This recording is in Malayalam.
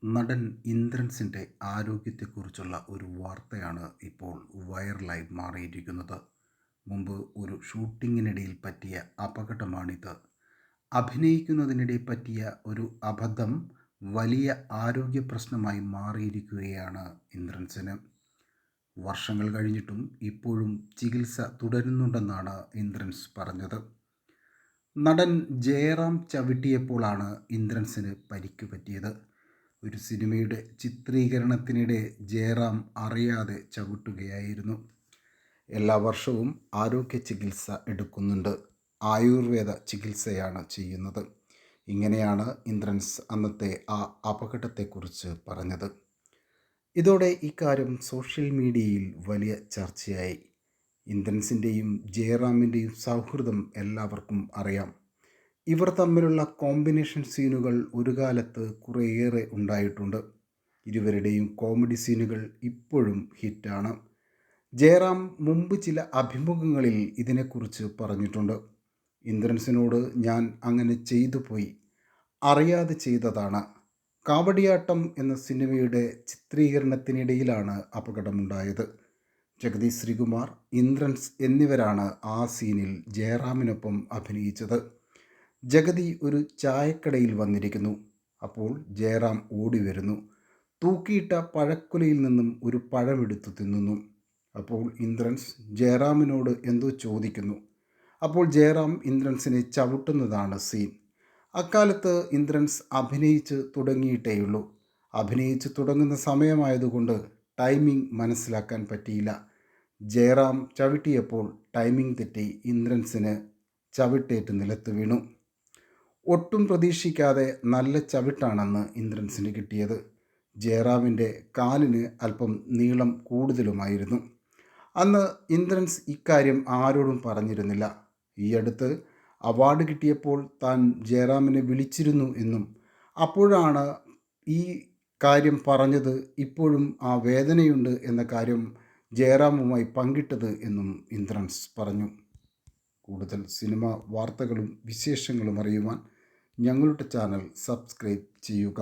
നടൻ ഇന്ദ്രൻസിൻ്റെ ആരോഗ്യത്തെക്കുറിച്ചുള്ള ഒരു വാർത്തയാണ് ഇപ്പോൾ വൈറലായി മാറിയിരിക്കുന്നത്. മുമ്പ് ഒരു ഷൂട്ടിങ്ങിനിടയിൽ പറ്റിയ അപകടമാണിത്. അഭിനയിക്കുന്നതിനിടെ പറ്റിയ ഒരു അബദ്ധം വലിയ ആരോഗ്യ പ്രശ്നമായി മാറിയിരിക്കുകയാണ് ഇന്ദ്രൻസിന്. വർഷങ്ങൾ കഴിഞ്ഞിട്ടും ഇപ്പോഴും ചികിത്സ തുടരുന്നുണ്ടെന്നാണ് ഇന്ദ്രൻസ് പറഞ്ഞത്. നടൻ ജയറാം ചവിട്ടിയപ്പോഴാണ് ഇന്ദ്രൻസിന് പരിക്ക് പറ്റിയത്. ഒരു സിനിമയുടെ ചിത്രീകരണത്തിനിടെ ജയറാം അറിയാതെ ചവിട്ടുകയായിരുന്നു. എല്ലാ വർഷവും ആരോഗ്യ ചികിത്സ എടുക്കുന്നുണ്ട്. ആയുർവേദ ചികിത്സയാണ് ചെയ്യുന്നത്. ഇങ്ങനെയാണ് ഇന്ദ്രൻസ് അന്നത്തെ ആ അപകടത്തെക്കുറിച്ച് പറഞ്ഞത്. ഇതോടെ ഇക്കാര്യം സോഷ്യൽ മീഡിയയിൽ വലിയ ചർച്ചയായി. ഇന്ദ്രൻസിൻ്റെയും ജയറാമിൻ്റെയും സൗഹൃദം എല്ലാവർക്കും അറിയാം. ഇവർ തമ്മിലുള്ള കോമ്പിനേഷൻ സീനുകൾ ഒരു കാലത്ത് കുറേയേറെ ഉണ്ടായിട്ടുണ്ട്. ഇരുവരുടെയും കോമഡി സീനുകൾ ഇപ്പോഴും ഹിറ്റാണ്. ജയറാം മുമ്പ് ചില അഭിമുഖങ്ങളിൽ ഇതിനെക്കുറിച്ച് പറഞ്ഞിട്ടുണ്ട്. ഇന്ദ്രൻസിനോട് ഞാൻ അങ്ങനെ ചെയ്തു പോയി, അറിയാതെ ചെയ്തതാണ്. കാവടിയാട്ടം എന്ന സിനിമയുടെ ചിത്രീകരണത്തിനിടയിലാണ് അപകടമുണ്ടായത്. ജഗതി ശ്രീകുമാർ, ഇന്ദ്രൻസ് എന്നിവരാണ് ആ സീനിൽ ജയറാമിനൊപ്പം അഭിനയിച്ചത്. ജഗതി ഒരു ചായക്കടയിൽ വന്നിരിക്കുന്നു. അപ്പോൾ ജയറാം ഓടി വരുന്നു. തൂക്കിയിട്ട പഴക്കുലയിൽ നിന്നും ഒരു പഴമെടുത്തു തിന്നുന്നു. അപ്പോൾ ഇന്ദ്രൻസ് ജയറാമിനോട് എന്തോ ചോദിക്കുന്നു. അപ്പോൾ ജയറാം ഇന്ദ്രൻസിനെ ചവിട്ടുന്നതാണ് സീൻ. അക്കാലത്ത് ഇന്ദ്രൻസ് അഭിനയിച്ച് തുടങ്ങിയിട്ടേയുള്ളൂ. അഭിനയിച്ച് തുടങ്ങുന്ന സമയമായതുകൊണ്ട് ടൈമിംഗ് മനസ്സിലാക്കാൻ പറ്റിയില്ല. ജയറാം ചവിട്ടിയപ്പോൾ ടൈമിംഗ് തെറ്റി ഇന്ദ്രൻസിന് ചവിട്ടേറ്റ് നിലത്ത് വീണു. ഒട്ടും പ്രതീക്ഷിക്കാതെ നല്ല ചവിട്ടാണെന്ന് ഇന്ദ്രൻസിന് കിട്ടിയത്. ജയറാമിൻ്റെ കാലിന് അല്പം നീളം കൂടുതലുമായിരുന്നു. അന്ന് ഇന്ദ്രൻസ് ഇക്കാര്യം ആരോടും പറഞ്ഞിരുന്നില്ല. ഈ അടുത്ത് അവാർഡ് കിട്ടിയപ്പോൾ താൻ ജയറാമിനെ വിളിച്ചിരുന്നു എന്നും അപ്പോഴാണ് ഈ കാര്യം പറഞ്ഞത്, ഇപ്പോഴും ആ വേദനയുണ്ട് എന്ന കാര്യം ജയറാമുമായി പങ്കിട്ടത് എന്നും ഇന്ദ്രൻസ് പറഞ്ഞു. കൂടുതൽ സിനിമ വാർത്തകളും വിശേഷങ്ങളും അറിയുവാൻ ഞങ്ങളുടെ ചാനൽ സബ്സ്ക്രൈബ് ചെയ്യുക.